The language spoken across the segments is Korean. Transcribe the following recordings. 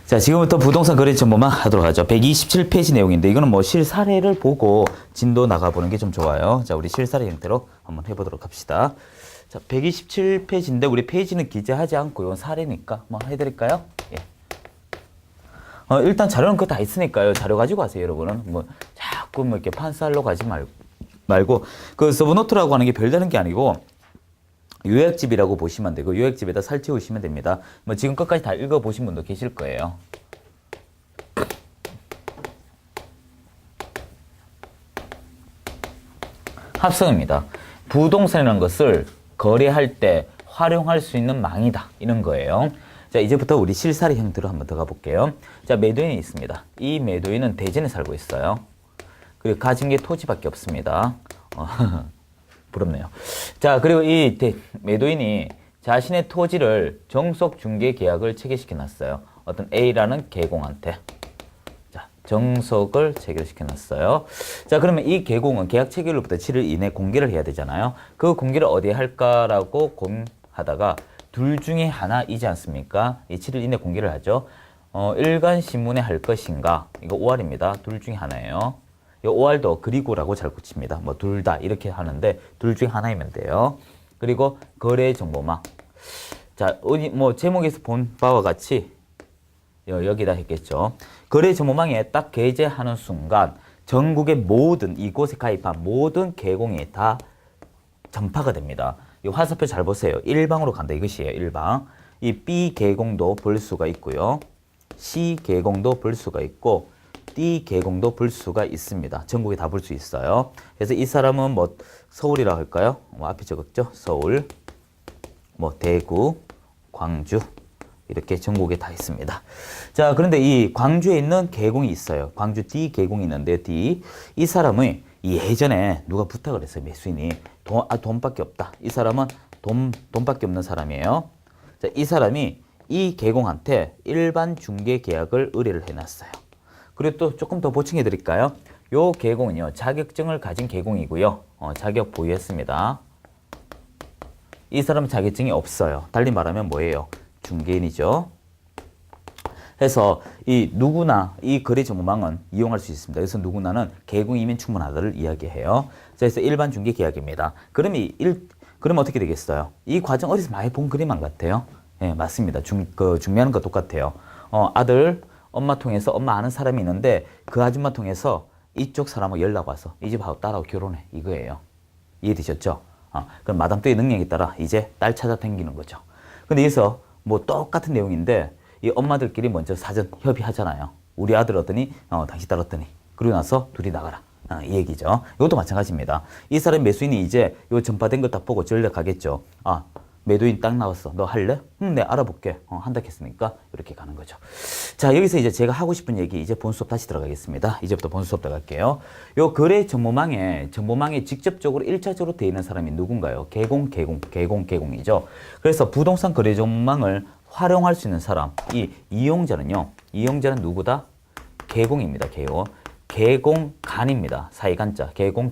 자, 지금부터 부동산 거래 정보만 하도록 하죠. 127페이지 내용인데 이거는 뭐 실사례를 보고 진도 나가보는 게 좀 좋아요. 자, 우리 실사례 형태로 한번 해보도록 합시다. 자, 127페이지인데 우리 페이지는 기재하지 않고 이건 사례니까 뭐 해드릴까요? 예. 일단 자료는 그거 다 있으니까요. 자료 가지고 가세요, 여러분은. 뭐 자꾸 뭐 이렇게 판살로 가지 말고 그 서브노트라고 하는 게 별다른 게 아니고 요약집이라고 보시면 되고 요약집에다 살찌우시면 됩니다. 뭐 지금 끝까지 다 읽어보신 분도 계실 거예요. 합성입니다. 부동산이라는 것을 거래할 때 활용할 수 있는 망이다. 이런 거예요. 자, 이제부터 우리 실사례 형태로 한번 들어가 볼게요. 자, 매도인이 있습니다. 이 매도인은 대전에 살고 있어요. 그리고 가진 게 토지밖에 없습니다. 부럽네요. 자, 그리고 이 매도인이 자신의 토지를 정속 중개 계약을 체결시켜 놨어요. 어떤 A라는 계공한테. 자, 정석을 체결시켜 놨어요. 자, 그러면 이 계공은 계약 체결로부터 7일 이내 공개를 해야 되잖아요. 그 공개를 어디에 할까라고 고민하다가 둘 중에 하나이지 않습니까? 이 7일 이내 공개를 하죠. 일간신문에 할 것인가? 이거 5할입니다. 둘 중에 하나예요. 이 5할도 그리고라고 잘 고칩니다. 뭐 둘 다 이렇게 하는데 둘 중에 하나이면 돼요. 그리고 거래 정보망. 자, 뭐 제목에서 본 바와 같이 여기다 했겠죠. 거래 정보망에 딱 게재하는 순간 전국의 모든 이곳에 가입한 모든 계공이 다 전파가 됩니다. 이 화살표 잘 보세요. 1방으로 간다 이것이에요. 1방. 이 B 계공도 볼 수가 있고요. C 계공도 볼 수가 있고 D 계공도 볼 수가 있습니다. 전국에 다 볼 수 있어요. 그래서 이 사람은 뭐 서울이라고 할까요? 뭐 앞에 적었죠? 서울, 뭐 대구, 광주 이렇게 전국에 다 있습니다. 자, 그런데 이 광주에 있는 계공이 있어요. 광주 D 계공이 있는데 D 이 사람의 예전에 누가 부탁을 했어요. 매수인이 돈밖에 없다. 이 사람은 돈밖에 없는 사람이에요. 자, 이 사람이 이 계공한테 일반 중개 계약을 의뢰를 해놨어요. 그리고 또 조금 더 보충해 드릴까요? 요 계공은요, 자격증을 가진 계공이고요. 자격 보유했습니다. 이 사람은 자격증이 없어요. 달리 말하면 뭐예요? 중개인이죠. 해서 이 누구나 이 거래 정보망은 이용할 수 있습니다. 그래서 누구나는 계공이면 충분하다를 이야기해요. 그래서 일반 중개 계약입니다. 그러면 어떻게 되겠어요? 이 과정 어디서 많이 본 그림만 같아요? 예, 맞습니다. 중매하는 거 똑같아요. 아들, 엄마 통해서 엄마 아는 사람이 있는데 그 아줌마 통해서 이쪽 사람하고 연락 와서 이 집하고 딸하고 결혼해. 이거예요. 이해되셨죠? 그럼 마담또의 능력에 따라 이제 딸 찾아 다니는 거죠. 근데 여기서 뭐 똑같은 내용인데 이 엄마들끼리 먼저 사전 협의하잖아요. 우리 아들 어떠니? 당신 딸 어떠니? 그러고 나서 둘이 나가라. 이 얘기죠. 이것도 마찬가지입니다. 이 사람 매수인이 이제 요 전파된 거 딱 보고 전략하겠죠. 매도인 딱 나왔어. 너 할래? 네, 알아볼게. 한다 했으니까 이렇게 가는 거죠. 자, 여기서 이제 제가 하고 싶은 얘기 이제 본 수업 다시 들어가겠습니다. 이제부터 본 수업 들어갈게요. 요 거래 정보망에 직접적으로 1차적으로 되어 있는 사람이 누군가요? 계공이죠. 그래서 부동산 거래 정보망을 활용할 수 있는 사람, 이 이용자는 누구다? 계공입니다. 계공간입니다. 사이간자. 계공.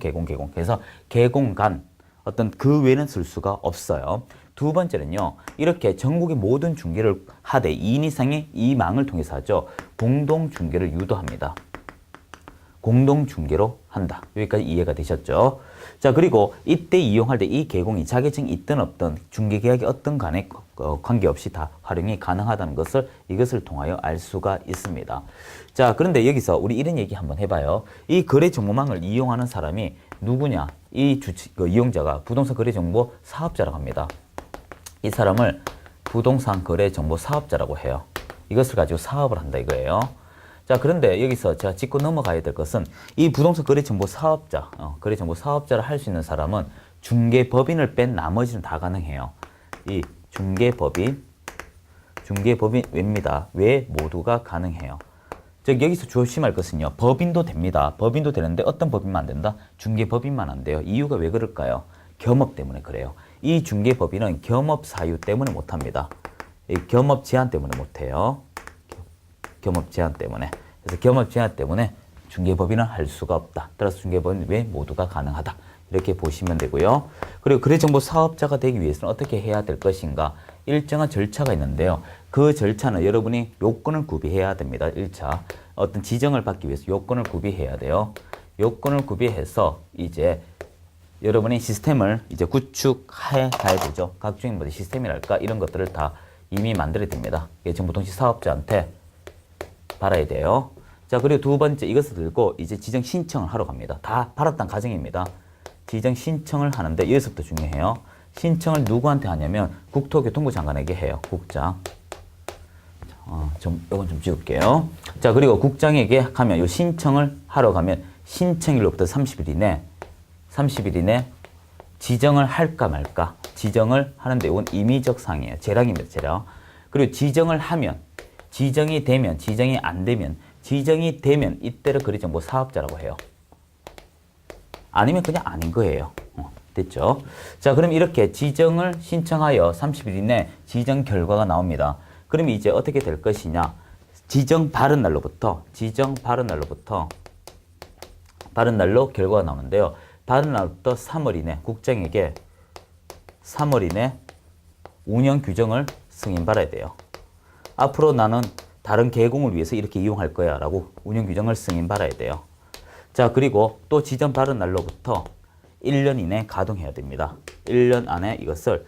그래서 계공간. 어떤 그 외에는 쓸 수가 없어요. 두 번째는요, 이렇게 전국의 모든 중개를 하되 2인 이상의 이 망을 통해서 하죠. 공동 중개를 유도합니다. 공동 중개로 한다. 여기까지 이해가 되셨죠? 자, 그리고 이때 이용할 때 이 계공이 자격증이 있든 없든 중개 계약이 어떤 간에 관계없이 다 활용이 가능하다는 것을 이것을 통하여 알 수가 있습니다. 자, 그런데 여기서 우리 이런 얘기 한번 해봐요. 이 거래 정보망을 이용하는 사람이 누구냐? 이용자가 부동산 거래 정보 사업자라고 합니다. 이 사람을 부동산 거래 정보 사업자라고 해요. 이것을 가지고 사업을 한다 이거예요. 자, 그런데 여기서 제가 짚고 넘어가야 될 것은 이 부동산 거래 정보 사업자, 거래 정보 사업자를 할 수 있는 사람은 중개법인을 뺀 나머지는 다 가능해요. 이 중개법인입니다. 왜 모두가 가능해요? 즉 여기서 조심할 것은요. 법인도 됩니다. 법인도 되는데 어떤 법인만 안 된다? 중개법인만 안 돼요. 이유가 왜 그럴까요? 겸업 때문에 그래요. 이 중개법인은 겸업 사유 때문에 못합니다. 이 겸업 제한 때문에 못해요. 겸업 제한 때문에. 그래서 겸업 제한 때문에 중개법인은 할 수가 없다. 따라서 중개법인 외 모두가 가능하다. 이렇게 보시면 되고요. 그리고 거래정보 사업자가 되기 위해서는 어떻게 해야 될 것인가? 일정한 절차가 있는데요. 그 절차는 여러분이 요건을 구비해야 됩니다. 1차. 어떤 지정을 받기 위해서 요건을 구비해야 돼요. 요건을 구비해서 이제 여러분이 시스템을 이제 구축해 가야 되죠. 각종의 뭐 시스템이랄까 이런 것들을 다 이미 만들어야 됩니다. 이게 정보통신 사업자한테 받아야 돼요. 자, 그리고 두 번째 이것을 들고 이제 지정 신청을 하러 갑니다. 다 받았다는 가정입니다. 지정 신청을 하는데 여기서부터 중요해요. 신청을 누구한테 하냐면 국토교통부 장관에게 해요. 국장. 요건 좀 지울게요. 자, 그리고 국장에게 가면 요 신청을 하러 가면 신청일로부터 30일 이내 지정을 할까 말까. 지정을 하는데 이건 임의적 사항이에요. 재량입니다. 재량. 그리고 지정을 하면 지정이 되면 지정이 안 되면 지정이 되면 이때를 거리정보 사업자라고 해요. 아니면 그냥 아닌 거예요. 됐죠? 자, 그럼 이렇게 지정을 신청하여 30일 이내 지정 결과가 나옵니다. 그럼 이제 어떻게 될 것이냐? 지정 바른 날로부터 바른 날로 결과가 나오는데요. 바른 날부터 3월 이내 국장에게 3월 이내 운영 규정을 승인받아야 돼요. 앞으로 나는 다른 계공을 위해서 이렇게 이용할 거야 라고 운영 규정을 승인받아야 돼요. 자, 그리고 또 지정 바른 날로부터 1년 이내 가동해야 됩니다. 1년 안에 이것을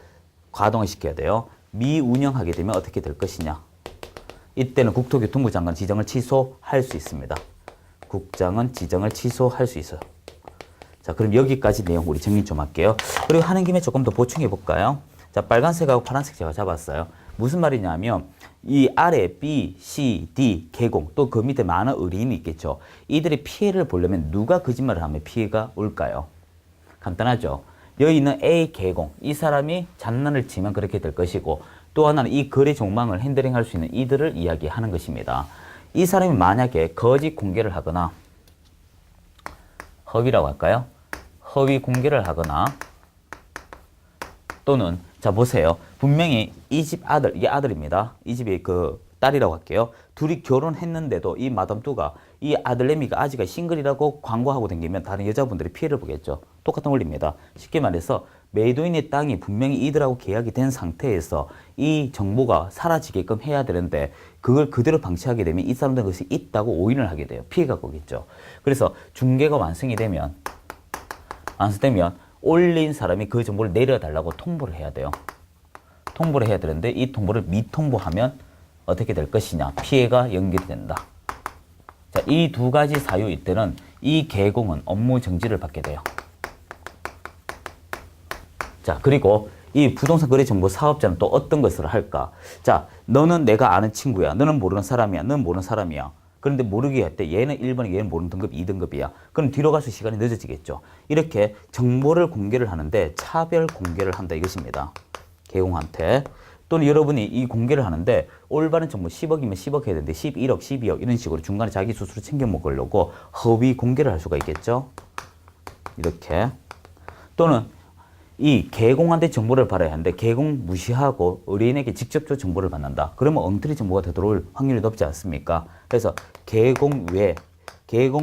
가동을 시켜야 돼요. 미운영하게 되면 어떻게 될 것이냐? 이때는 국토교통부 장관 지정을 취소할 수 있습니다. 국장은 지정을 취소할 수 있어요. 자, 그럼 여기까지 내용 우리 정리 좀 할게요. 그리고 하는 김에 조금 더 보충해 볼까요? 자, 빨간색하고 파란색 제가 잡았어요. 무슨 말이냐면 이 아래 B, C, D, 개공 또 그 밑에 많은 의뢰인이 있겠죠. 이들이 피해를 보려면 누가 거짓말을 하면 피해가 올까요? 간단하죠. 여기 있는 A 개공, 이 사람이 장난을 치면 그렇게 될 것이고 또 하나는 이 거래 종망을 핸들링할 수 있는 이들을 이야기하는 것입니다. 이 사람이 만약에 거짓 공개를 하거나 허위라고 할까요? 허위 공개를 하거나 또는 자 보세요. 분명히 이 집 아들, 이게 아들입니다. 이 집이 그 딸이라고 할게요. 둘이 결혼했는데도 이 마담2가 이 아들내미가 아직은 싱글이라고 광고하고 다니면 다른 여자분들이 피해를 보겠죠. 똑같은 원리입니다. 쉽게 말해서 매도인의 땅이 분명히 이들하고 계약이 된 상태에서 이 정보가 사라지게끔 해야 되는데 그걸 그대로 방치하게 되면 이 사람들은 그것이 있다고 오인을 하게 돼요. 피해가 거겠죠. 그래서 중개가 완성되면 올린 사람이 그 정보를 내려달라고 통보를 해야 돼요. 통보를 해야 되는데 이 통보를 미통보하면 어떻게 될 것이냐? 피해가 연결된다. 자, 이 두 가지 사유일 때는 이 개공은 업무 정지를 받게 돼요. 자, 그리고 이 부동산 거래 정보 사업자는 또 어떤 것을 할까? 자, 너는 내가 아는 친구야. 너는 모르는 사람이야. 너는 모르는 사람이야. 그런데 모르게 할 때 얘는 1번이고 얘는 모르는 등급 2등급이야. 그럼 뒤로 갈수록 시간이 늦어지겠죠. 이렇게 정보를 공개를 하는데 차별 공개를 한다 이것입니다. 개공한테. 또는 여러분이 이 공개를 하는데 올바른 정보 10억이면 10억 해야 되는데 11억, 12억 이런 식으로 중간에 자기 수수료 챙겨 먹으려고 허위 공개를 할 수가 있겠죠. 이렇게. 또는 이 개공한테 정보를 받아야 하는데 개공 무시하고 의뢰인에게 직접적으로 정보를 받는다. 그러면 엉터리 정보가 되돌아올 확률이 높지 않습니까? 그래서 개공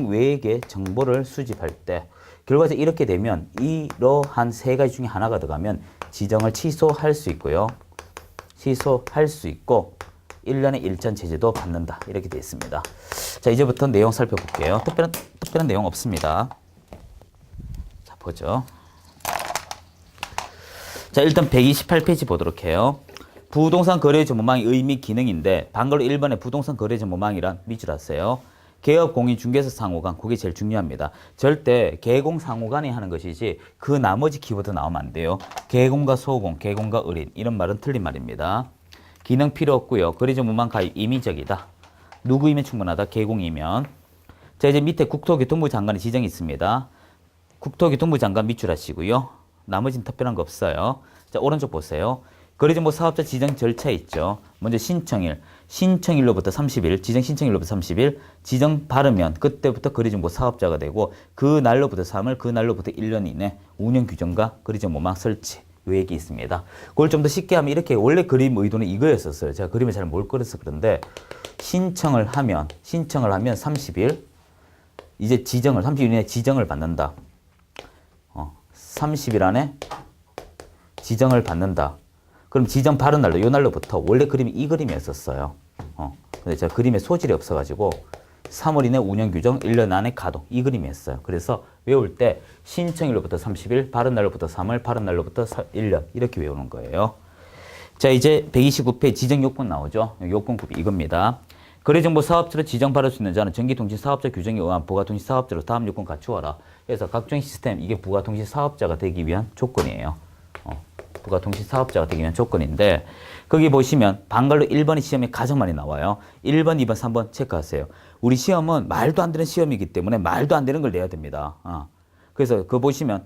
외에게 정보를 수집할 때 결과적으로 이렇게 되면 이러한 세 가지 중에 하나가 들어가면 지정을 취소할 수 있고요. 취소할 수 있고 1년의 일전 제재도 받는다. 이렇게 되어 있습니다. 자, 이제부터 내용 살펴볼게요. 특별한 내용 없습니다. 자, 보죠. 자, 일단 128페이지 보도록 해요. 부동산 거래 정보망의 의미 기능인데 방금 1번에 부동산 거래 정보망이란 밑줄 하세요. 개업, 공인, 중개사 상호간 그게 제일 중요합니다. 절대 개공 상호간이 하는 것이지 그 나머지 키워드 나오면 안 돼요. 개공과 소공, 개공과 의뢰인 이런 말은 틀린 말입니다. 기능 필요 없고요. 거래 정보망 가입 임의적이다. 누구이면 충분하다. 개공이면. 자, 이제 밑에 국토교통부 장관의 지정이 있습니다. 국토교통부 장관 밑줄 하시고요. 나머지는 특별한 거 없어요. 자, 오른쪽 보세요. 거래정보 사업자 지정 절차 있죠. 먼저 신청일로부터 30일, 지정 신청일로부터 30일, 지정 받으면 그때부터 거래정보 사업자가 되고 그 날로부터 3월, 그 날로부터 1년 이내 운영 규정과 거래정보망 설치 요약이 있습니다. 그걸 좀 더 쉽게 하면 이렇게 원래 그림 의도는 이거였었어요. 제가 그림을 잘 못 그려서 그런데 신청을 하면 30일, 이제 30일 이내 지정을 받는다. 30일 안에 지정을 받는다. 그럼 지정 바른 날로 요 날로부터 원래 그림이 이 그림이었었어요. 근데 제가 그림에 소질이 없어가지고 3월 이내 운영 규정 1년 안에 가동 이 그림이었어요. 그래서 외울 때 신청일로부터 30일, 바른 날로부터 3월, 바른 날로부터 1년 이렇게 외우는 거예요. 자, 이제 129페이지 지정 요건 나오죠. 요건급이 이겁니다. 거래정보 사업자로 지정받을 수 있는 자는 전기통신 사업자 규정에 의한 부가통신 사업자로 다음 요건 갖추어라. 그래서 각종 시스템 이게 부가통신 사업자가 되기 위한 조건이에요. 부가통신 사업자가 되기 위한 조건인데 거기 보시면 방갈로 1번이 시험에 가장 많이 나와요. 1번, 2번, 3번 체크하세요. 우리 시험은 말도 안 되는 시험이기 때문에 말도 안 되는 걸 내야 됩니다. 그래서 그거 보시면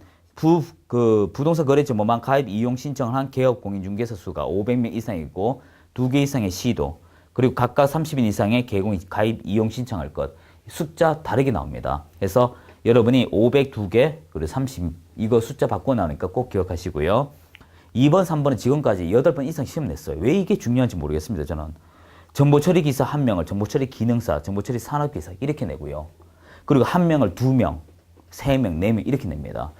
부동산 거래정보망 가입 이용 신청을 한 개업 공인중개사 수가 500명 이상이고 2개 이상의 시도 그리고 각각 30인 이상의 개공 가입 이용 신청할 것 숫자 다르게 나옵니다. 그래서 여러분이 502개 그리고 30 이거 숫자 바꿔 나오니까 꼭 기억하시고요. 2번, 3번은 지금까지 8번 이상 시험 냈어요. 왜 이게 중요한지 모르겠습니다. 저는 정보처리 기사 1명을 정보처리 기능사, 정보처리 산업기사 이렇게 내고요. 그리고 1명을 2명, 3명, 4명 이렇게 냅니다.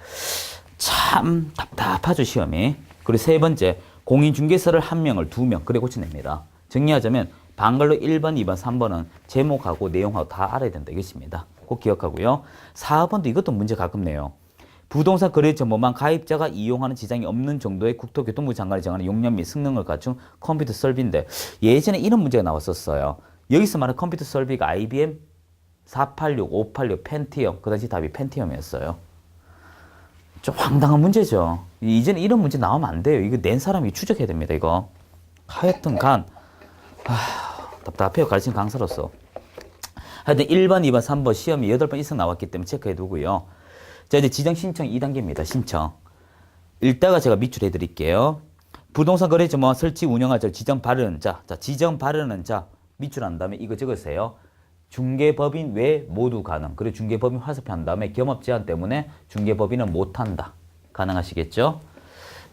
참 답답하죠 시험이. 그리고 세 번째 공인중개사를 1명을 2명 그래 고쳐냅니다. 정리하자면 방글로 1번, 2번, 3번은 제목하고 내용하고 다 알아야 된다 이것입니다. 꼭 기억하고요. 4번도 이것도 문제 가끔 내요. 부동산 거래 정보망 가입자가 이용하는 지장이 없는 정도의 국토교통부 장관이 정하는 용량 및 성능을 갖춘 컴퓨터 설비인데 예전에 이런 문제가 나왔었어요. 여기서 말하는 컴퓨터 설비가 IBM 486, 586, 펜티엄 그 당시 답이 펜티엄이었어요. 좀 황당한 문제죠. 이제는 이런 문제 나오면 안 돼요. 이거 낸 사람이 추적해야 됩니다. 이거. 하여튼 답답해요. 가르치는 강사로서. 하여튼 1번, 2번, 3번 시험이 8번 이상 나왔기 때문에 체크해 두고요. 자, 이제 지정 신청 2단계입니다. 신청. 읽다가 제가 밑줄 해드릴게요. 부동산 거래정보 설치 운영할 자 지정 바르는 자. 자, 지정 바르는 자. 밑줄 한 다음에 이거 적으세요. 중개법인 외 모두 가능. 그리고 중개법인 화살표한 다음에 겸업 제한 때문에 중개법인은 못한다. 가능하시겠죠?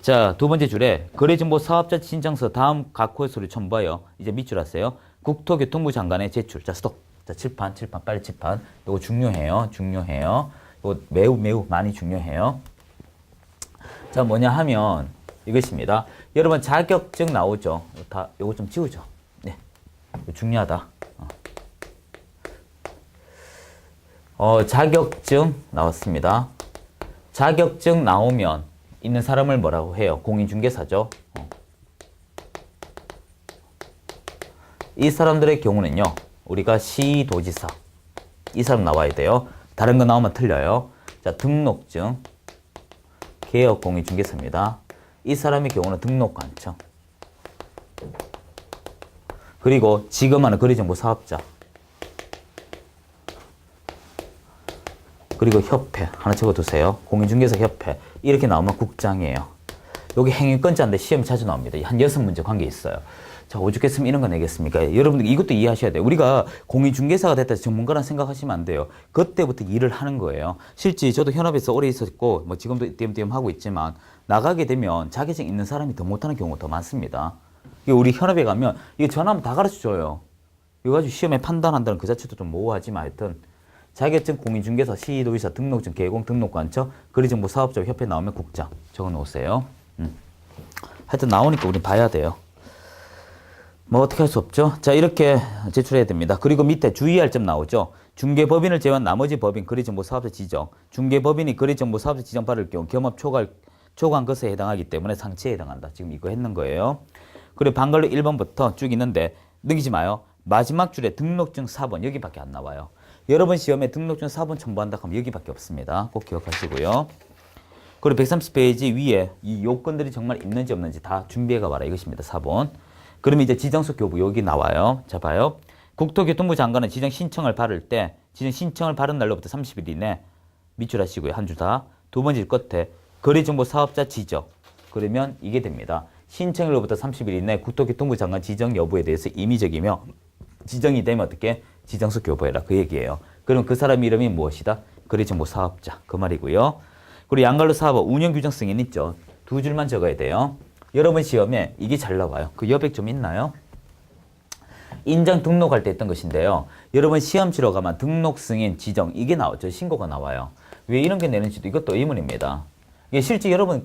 자, 두 번째 줄에 거래정보 사업자 신청서 다음 각 코스로 첨부하여 이제 밑줄 하세요. 국토교통부 장관의 제출. 자, 스톱. 자, 칠판 빨리 칠판. 이거 중요해요. 이거 매우 많이 중요해요. 자, 뭐냐 하면 이것입니다. 여러분 자격증 나오죠? 이거 좀 지우죠. 네. 이거 중요하다. 자격증 나왔습니다. 자격증 나오면 있는 사람을 뭐라고 해요? 공인중개사죠. 이 사람들의 경우는요. 우리가 시도지사 이 사람 나와야 돼요. 다른 거 나오면 틀려요. 자, 등록증 개업 공인중개사입니다. 이 사람의 경우는 등록관청 그리고 지금 하는 거래정보 사업자 그리고 협회 하나 적어두세요. 공인중개사 협회 이렇게 나오면 국장이에요. 여기 행위권자인데 시험이 자주 나옵니다. 한 6문제 관계 있어요. 자, 오죽했으면 이런 거 내겠습니까? 여러분들 이것도 이해하셔야 돼요. 우리가 공인중개사가 됐다 해서 전문가란 생각하시면 안 돼요. 그때부터 일을 하는 거예요. 실제 저도 현업에서 오래 있었고 뭐 지금도 띄엄띄엄 하고 있지만 나가게 되면 자격증 있는 사람이 더 못하는 경우가 더 많습니다. 우리 현업에 가면 이거 전화하면 다 가르쳐줘요. 이거 가지고 시험에 판단한다는 그 자체도 좀 모호하지만 하여튼 자격증 공인중개사 시도지사 등록증 개공 등록관청 거래정보 사업자 협회 나오면 국장 적어놓으세요. 하여튼 나오니까 우린 봐야 돼요. 뭐 어떻게 할 수 없죠. 자, 이렇게 제출해야 됩니다. 그리고 밑에 주의할 점 나오죠. 중개법인을 제외한 나머지 법인 거래정보 사업자 지정. 중개법인이 거래정보 사업자 지정 받을 경우 겸업 초과한 것에 해당하기 때문에 상치에 해당한다. 지금 이거 했는 거예요. 그리고 방갈로 1번부터 쭉 있는데 넘기지 마요. 마지막 줄에 등록증 4번 여기밖에 안 나와요. 여러분 시험에 등록증 4번 첨부한다 하면 여기밖에 없습니다. 꼭 기억하시고요. 그리고 130페이지 위에 이 요건들이 정말 있는지 없는지 다 준비해가 봐라 이것입니다. 4번. 그러면 이제 지정서 교부 여기 나와요. 자, 봐요. 국토교통부 장관은 지정 신청을 받을 때 지정 신청을 받은 날로부터 30일 이내 밑줄 하시고요. 한 줄 다. 두 번째 끝에 거래정보 사업자 지정. 그러면 이게 됩니다. 신청일로부터 30일 이내 국토교통부 장관 지정 여부에 대해서 임의적이며 지정이 되면 어떻게? 지정서 교부해라. 그 얘기예요. 그럼 그 사람 이름이 무엇이다? 거래정보 사업자. 그 말이고요. 그리고 양갈로 사업은 운영규정 승인 있죠. 두 줄만 적어야 돼요. 여러분 시험에 이게 잘 나와요. 그 여백 좀 있나요? 인장 등록할 때 했던 것인데요. 여러분 시험 치러 가면 등록 승인 지정 이게 나오죠. 신고가 나와요. 왜 이런 게 내는지도 이것도 의문입니다. 이게 실제 여러분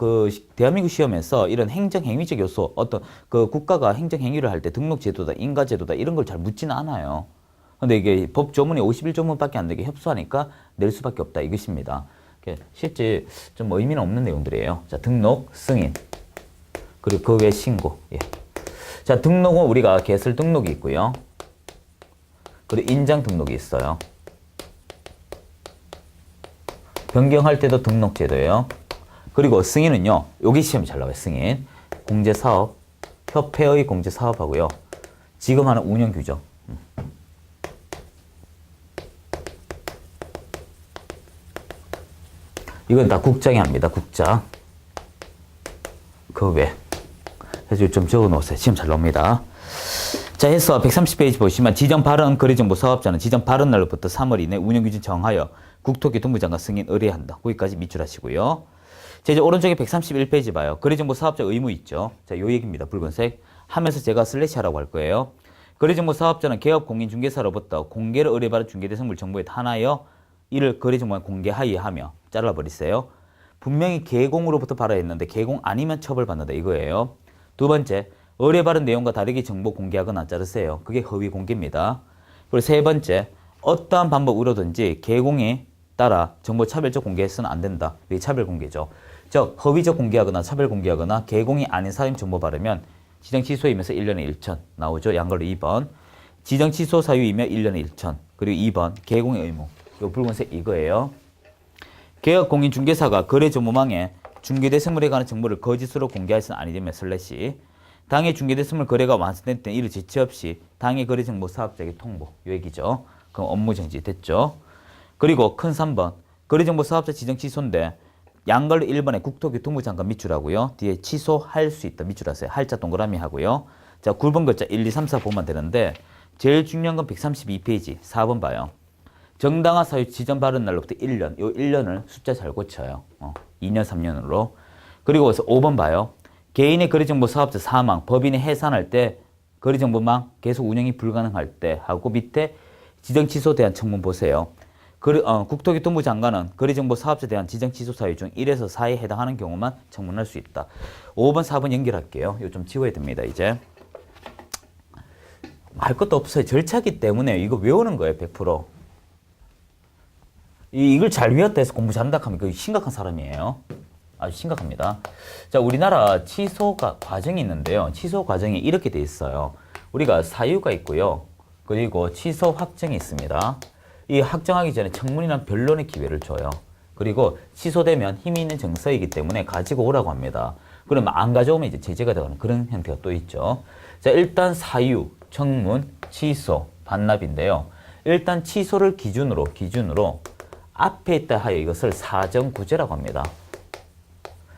대한민국 시험에서 이런 행정 행위적 요소 어떤 국가가 행정 행위를 할 때 등록 제도다 인가 제도다 이런 걸 잘 묻지는 않아요. 근데 이게 법 조문이 51조문밖에 안 되게 협소하니까 낼 수밖에 없다 이것입니다. 실제 좀 의미는 없는 내용들이에요. 자, 등록, 승인, 그리고 그 외 신고. 예. 자, 등록은 우리가 개설 등록이 있고요. 그리고 인장 등록이 있어요. 변경할 때도 등록 제도예요. 그리고 승인은요. 여기 시험이 잘 나와요. 승인. 공제사업, 협회의 공제사업하고요. 지금 하는 운영규정. 이건 다 국장이 합니다. 국장. 그 외. 그래서 좀 적어 놓으세요. 시험 잘 나옵니다. 자, 해서 130페이지 보시면 지정 발행 거래정보 사업자는 지정 발행 날로부터 3월 이내 운영규정 정하여 국토교통부 장관 승인 의뢰한다. 거기까지 밑줄하시고요. 자, 이제 오른쪽에 131페이지 봐요. 거래정보 사업자 의무 있죠. 자, 요 얘기입니다. 붉은색. 하면서 제가 슬래시 하라고 할 거예요. 거래정보 사업자는 개업 공인중개사로부터 공개를 의뢰받은 중개대상물 정보에 한하여 이를 거래정보에 공개하여 하며 잘라버리세요. 분명히 개공으로부터 받아야 했는데 개공 아니면 처벌받는다 이거예요. 두 번째, 의뢰받은 내용과 다르게 정보 공개하거나 자르세요. 그게 허위 공개입니다. 그리고 세 번째, 어떠한 방법으로든지 개공에 따라 정보 차별적 공개해서는 안 된다. 이게 차별 공개죠. 즉 허위적 공개하거나 차별 공개하거나 개공이 아닌 사용 정보 바르면 지정 취소이면서 1년에 1천 나오죠. 양걸로 2번. 지정 취소 사유이며 1년에 1천. 그리고 2번 개공의 의무. 요 붉은색 이거예요. 개업 공인중개사가 거래 정보망에 중개대상물에 관한 정보를 거짓으로 공개해서는 아니 되면 슬래시. 당해 중개대상물 거래가 완성된 때 이를 지체 없이 당해 거래정보 사업자에게 통보. 요 얘기죠. 그럼 업무 정지 됐죠. 그리고 큰 3번. 거래정보 사업자 지정 취소인데 양걸로 1번에 국토교통부 장관 밑줄하고요. 뒤에 취소할 수 있다 밑줄하세요. 할자 동그라미 하고요. 자, 9번 글자 1, 2, 3, 4 보면 되는데 제일 중요한 건 132페이지 4번 봐요. 정당한 사유 지정 발언 날로부터 1년. 요 1년을 숫자 잘 고쳐요. 2년, 3년으로. 그리고 5번 봐요. 개인의 거래정보 사업자 사망, 법인이 해산할 때 거래정보망 계속 운영이 불가능할 때 하고 밑에 지정 취소에 대한 청문 보세요. 국토교통부 장관은 거래정보 사업자에 대한 지정 취소 사유 중 1에서 4에 해당하는 경우만 청문할 수 있다. 5번, 4번 연결할게요. 이거 좀 지워야 됩니다. 이제. 할 것도 없어요. 절차기 때문에 이거 외우는 거예요. 100%. 이걸 잘 외웠다 해서 공부 잘한다 하면 그 심각한 사람이에요. 아주 심각합니다. 자, 우리나라 취소가 과정이 있는데요. 취소 과정이 이렇게 돼 있어요. 우리가 사유가 있고요. 그리고 취소 확정이 있습니다. 이 확정하기 전에 청문이나 변론의 기회를 줘요. 그리고 취소되면 힘이 있는 정서이기 때문에 가지고 오라고 합니다. 그러면 안 가져오면 이제 제재가 되는 그런 형태가 또 있죠. 자, 일단 사유, 청문, 취소, 반납인데요. 일단 취소를 기준으로 앞에 있다 하여 이것을 사정구제라고 합니다.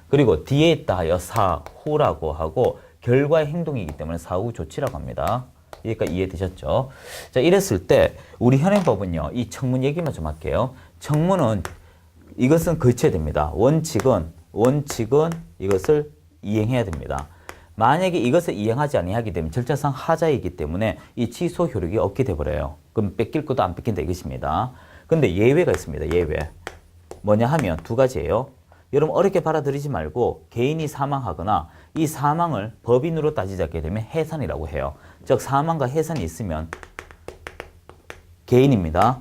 그리고 뒤에 있다 하여 사후라고 하고 결과의 행동이기 때문에 사후 조치라고 합니다. 여기까지 이해되셨죠? 자, 이랬을 때 우리 현행법은요. 이 청문 얘기만 좀 할게요. 청문은 이것은 거쳐야 됩니다. 원칙은 이것을 이행해야 됩니다. 만약에 이것을 이행하지 아니하게 되면 절차상 하자이기 때문에 이 취소 효력이 없게 돼버려요. 그럼 뺏길 것도 안 뺏긴다 이것입니다. 근데 예외가 있습니다. 예외. 뭐냐 하면 두 가지예요. 여러분 어렵게 받아들이지 말고 개인이 사망하거나 이 사망을 법인으로 따지자게 되면 해산이라고 해요. 즉 사망과 해산이 있으면 개인입니다.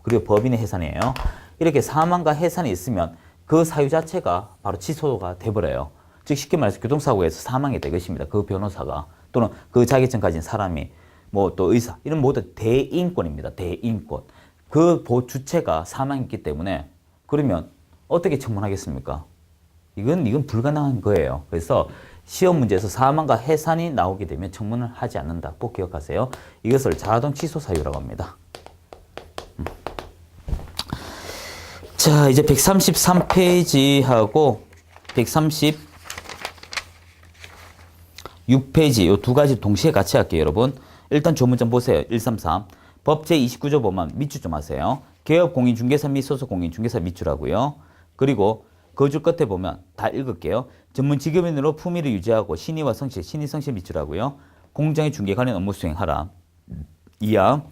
그리고 법인의 해산이에요. 이렇게 사망과 해산이 있으면 그 사유 자체가 바로 취소가 돼버려요. 즉 쉽게 말해서 교통사고에서 사망했다 이것입니다. 그 변호사가 또는 그 자격증 가진 사람이 뭐 또 의사 이런 모두 대인권입니다. 대인권. 그 주체가 사망했기 때문에 그러면 어떻게 청문하겠습니까? 이건 불가능한 거예요. 그래서 시험 문제에서 사망과 해산이 나오게 되면 청문을 하지 않는다. 꼭 기억하세요. 이것을 자동 취소 사유라고 합니다. 자, 이제 133페이지하고 136페이지 이 두 가지 동시에 같이 할게요, 여러분. 일단 조문점 보세요. 133. 법 제29조 보면 밑줄 좀 하세요. 개업 공인중개사 및 소속 공인중개사 밑줄하고요. 그리고 그 줄 끝에 보면 다 읽을게요. 전문 직업인으로 품위를 유지하고 신의와 성실, 신의 성실 밑줄하고요. 공정의 중개 관련 업무 수행하라. 이하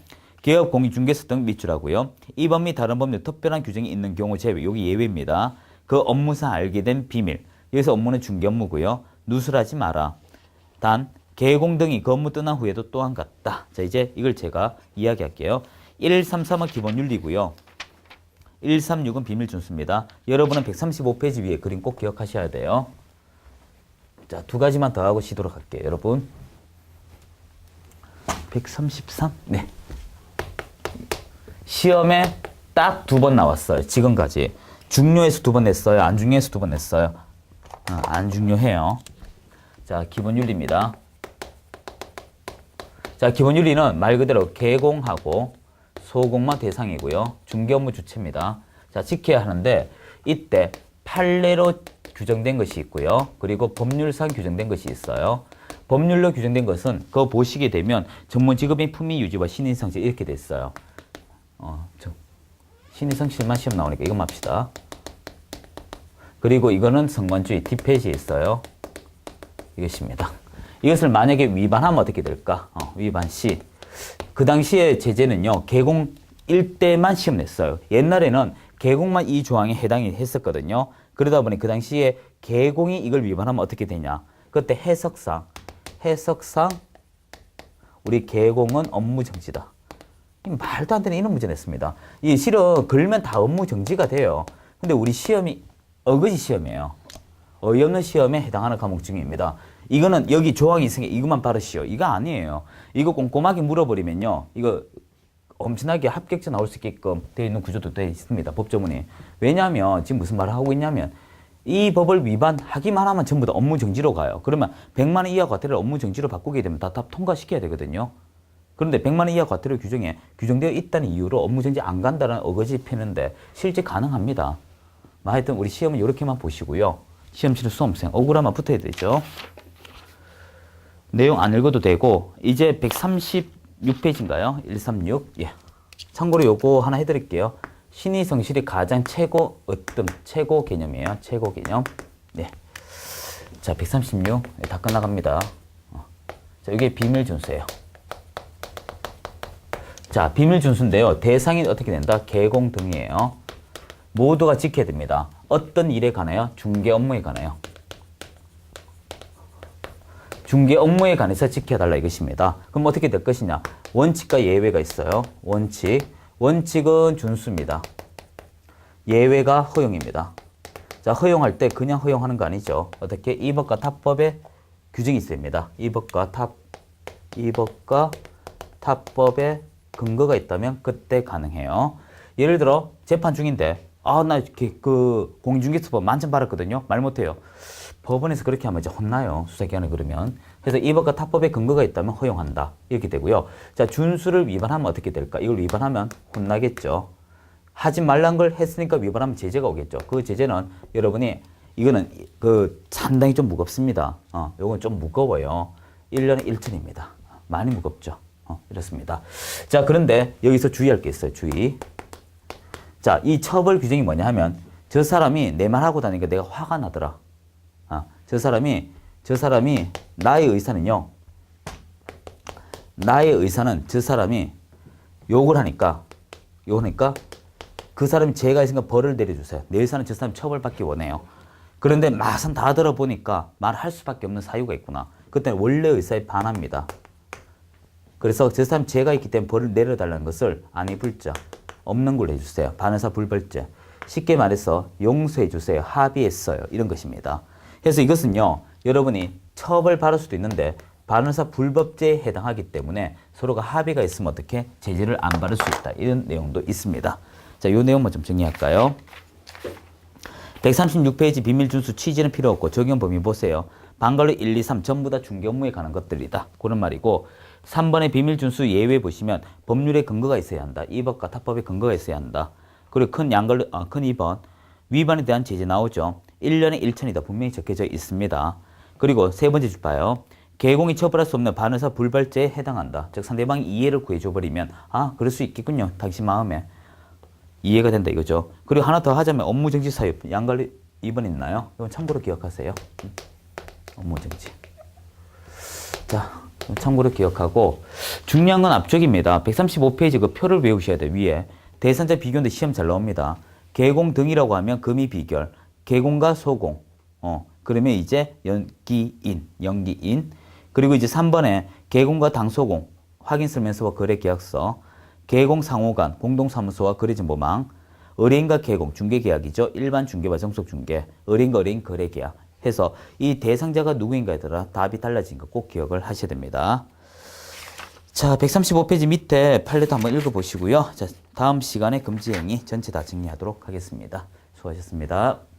개업 공인중개사 등 밑줄하고요. 이 법 및 다른 법률 특별한 규정이 있는 경우 제외. 여기 예외입니다. 그 업무상 알게 된 비밀. 여기서 업무는 중개 업무고요. 누설하지 마라. 단 개공 등이 그 업무 떠난 후에도 또한 같다. 자, 이제 이걸 제가 이야기할게요. 133은 기본 윤리고요. 136은 비밀 준수입니다. 여러분은 135페이지 위에 그림 꼭 기억하셔야 돼요. 자, 두 가지만 더 하고 쉬도록 할게요, 여러분. 133? 네. 시험에 딱 2번 나왔어요. 지금까지. 중요해서 2번 냈어요? 안 중요해서 2번 냈어요? 안 중요해요. 자, 기본 윤리입니다. 자, 기본 윤리는 말 그대로 개공하고 소공만 대상이고요. 중개 업무 주체입니다. 자, 지켜야 하는데 이때 판례로 규정된 것이 있고요. 그리고 법률상 규정된 것이 있어요. 법률로 규정된 것은 그거 보시게 되면 전문 직업인 품위 유지와 신인성실 이렇게 돼 있어요. 신인성실만 시험 나오니까 이것만 합시다. 그리고 이거는 성관주의 뒷페이지에 있어요. 이것입니다. 이것을 만약에 위반하면 어떻게 될까? 위반 시. 그 당시에 제재는요, 개공일 때만 시험 냈어요. 옛날에는 개공만 이 조항에 해당이 했었거든요. 그러다 보니 그 당시에 개공이 이걸 위반하면 어떻게 되냐. 그때 해석상 우리 개공은 업무 정지다. 말도 안 되는 이런 문제 냈습니다. 이 실은 걸면 다 업무 정지가 돼요. 근데 우리 시험이 어거지 시험이에요. 어이없는 시험에 해당하는 과목 중입니다. 이거는 여기 조항이 있으니까 이것만 바르시오. 이거 아니에요. 이거 꼼꼼하게 물어버리면요. 이거 엄청나게 합격자 나올 수 있게끔 되어 있는 구조도 되어 있습니다. 법조문이. 왜냐하면 지금 무슨 말을 하고 있냐면 이 법을 위반하기만 하면 전부 다 업무 정지로 가요. 그러면 100만 원 이하 과태료를 업무 정지로 바꾸게 되면 다 통과시켜야 되거든요. 그런데 100만 원 이하 과태료 규정에 규정되어 있다는 이유로 업무 정지 안 간다는 어거지 펴는데 실제 가능합니다. 하여튼 우리 시험은 이렇게만 보시고요. 시험 치는 수험생 억울하면 붙어야 되죠. 내용 안 읽어도 되고 이제 136페이지인가요? 136. 예. 참고로 요거 하나 해드릴게요. 신의 성실이 가장 최고 최고 개념이에요. 최고 개념. 네. 자, 136. 네, 다 끝나갑니다. 자, 이게 비밀 준수예요. 자, 비밀 준수인데요. 대상이 어떻게 된다? 개공 등이에요. 모두가 지켜야 됩니다. 어떤 일에 관하여? 중개 업무에 관하여. 중개 업무에 관해서 지켜달라 이것입니다. 그럼 어떻게 될 것이냐? 원칙과 예외가 있어요. 원칙은 준수입니다. 예외가 허용입니다. 자, 허용할 때 그냥 허용하는 거 아니죠. 어떻게? 이 법과 탑법에 규정이 있습니다. 이 법과 탑법에 근거가 있다면 그때 가능해요. 예를 들어 재판 중인데 나 그 공인중개사법 만점 받았거든요. 말 못해요. 법원에서 그렇게 하면 이제 혼나요. 수사기관에 그러면. 그래서 이 법과 탑법에 근거가 있다면 허용한다. 이렇게 되고요. 자, 준수를 위반하면 어떻게 될까? 이걸 위반하면 혼나겠죠. 하지 말란 걸 했으니까 위반하면 제재가 오겠죠. 그 제재는 여러분이 이거는 상당히 좀 무겁습니다. 요건 좀 무거워요. 1년에 1천입니다. 많이 무겁죠. 이렇습니다. 자, 그런데 여기서 주의할 게 있어요. 주의. 자, 이 처벌 규정이 뭐냐 하면 저 사람이 내 말하고 다니니까 내가 화가 나더라. 저 사람이 나의 의사는 저 사람이 욕을 하니까 그 사람이 죄가 있으니까 벌을 내려주세요. 내 의사는 저 사람 처벌받기 원해요. 그런데 막상 다 들어보니까 말할 수밖에 없는 사유가 있구나. 그때는 원래 의사에 반합니다. 그래서 저 사람 죄가 있기 때문에 벌을 내려달라는 것을 아니 불자 없는 걸로 해주세요. 반의사 불벌죄. 쉽게 말해서 용서해주세요. 합의했어요. 이런 것입니다. 그래서 이것은요. 여러분이 처벌받을 수도 있는데 반의사 불법죄에 해당하기 때문에 서로가 합의가 있으면 어떻게 제재를 안 받을 수 있다. 이런 내용도 있습니다. 자, 이 내용만 좀 정리할까요? 136페이지 비밀준수 취지는 필요 없고 적용 범위 보세요. 방관로 1, 2, 3 전부 다 중개 업무에 관한 것들이다. 그런 말이고 3번의 비밀준수 예외 보시면 법률에 근거가 있어야 한다. 이 법과 탑법에 근거가 있어야 한다. 그리고 큰 2번 위반에 대한 제재 나오죠. 1년에 1천이다. 분명히 적혀져 있습니다. 그리고 세 번째 줄 봐요. 개공이 처벌할 수 없는 반의사 불벌죄에 해당한다. 즉 상대방이 이해를 구해줘버리면 그럴 수 있겠군요. 당신 마음에 이해가 된다 이거죠. 그리고 하나 더 하자면 업무정지 사유 양관로 2번 있나요? 이건 참고로 기억하세요. 업무정지. 자, 참고로 기억하고 중요한 건 앞쪽입니다. 135페이지 그 표를 외우셔야 돼요. 위에 대상자 비교인데 시험 잘 나옵니다. 개공 등이라고 하면 금이 비결, 개공과 소공. 그러면 이제 연기인. 그리고 이제 3번에 개공과 당소공, 확인설명서와 거래계약서, 개공 상호간, 공동사무소와 거래정보망, 의뢰인과 개공, 중개계약이죠. 일반 중개와 정속중개, 의뢰인과 의뢰인 거래계약 해서 이 대상자가 누구인가에 따라 답이 달라진 거 꼭 기억을 하셔야 됩니다. 자, 135페이지 밑에 판례도 한번 읽어보시고요. 자, 다음 시간에 금지행위 전체 다 정리하도록 하겠습니다. 수고하셨습니다.